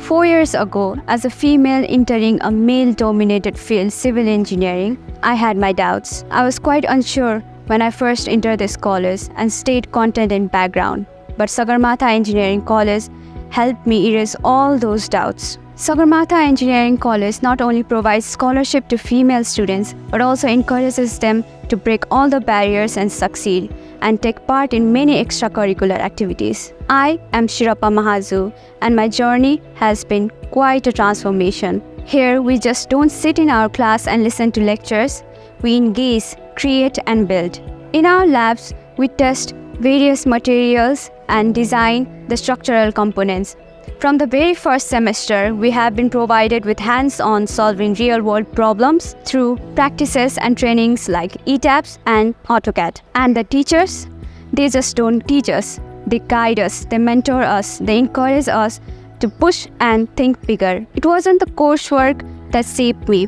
4 years ago, as a female entering a male-dominated field, civil engineering, I had my doubts. I was quite unsure when I first entered this college and stayed content in background. But Sagarmatha Engineering College helped me erase all those doubts. Sagarmatha Engineering College not only provides scholarship to female students, but also encourages them to break all the barriers and succeed, and take part in many extracurricular activities. I am Shirapa Mahaju, and my journey has been quite a transformation. Here, we just don't sit in our class and listen to lectures. We engage, create, and build. In our labs, we test various materials and design the structural components. From the very first semester, we have been provided with hands-on solving real-world problems through practices and trainings like ETABS and AutoCAD. And the teachers, they just don't teach us. They guide us, they mentor us, they encourage us to push and think bigger. It wasn't the coursework that shaped me.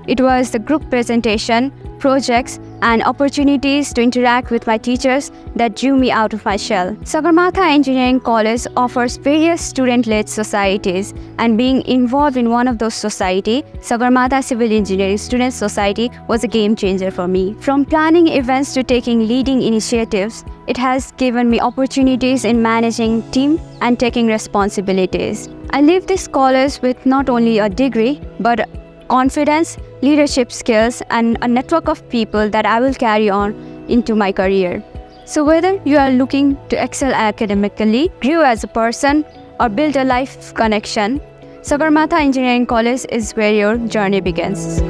It was the group presentation, projects, and opportunities to interact with my teachers that drew me out of my shell. Sagarmatha Engineering College offers various student-led societies, and being involved in one of those societies, Sagarmatha Civil Engineering Student Society, was a game changer for me. From planning events to taking leading initiatives, it has given me opportunities in managing team and taking responsibilities. I leave this college with not only a degree, but confidence, leadership skills, and a network of people that I will carry on into my career. So whether you are looking to excel academically, grow as a person, or build a life connection, Sagarmatha Engineering College is where your journey begins.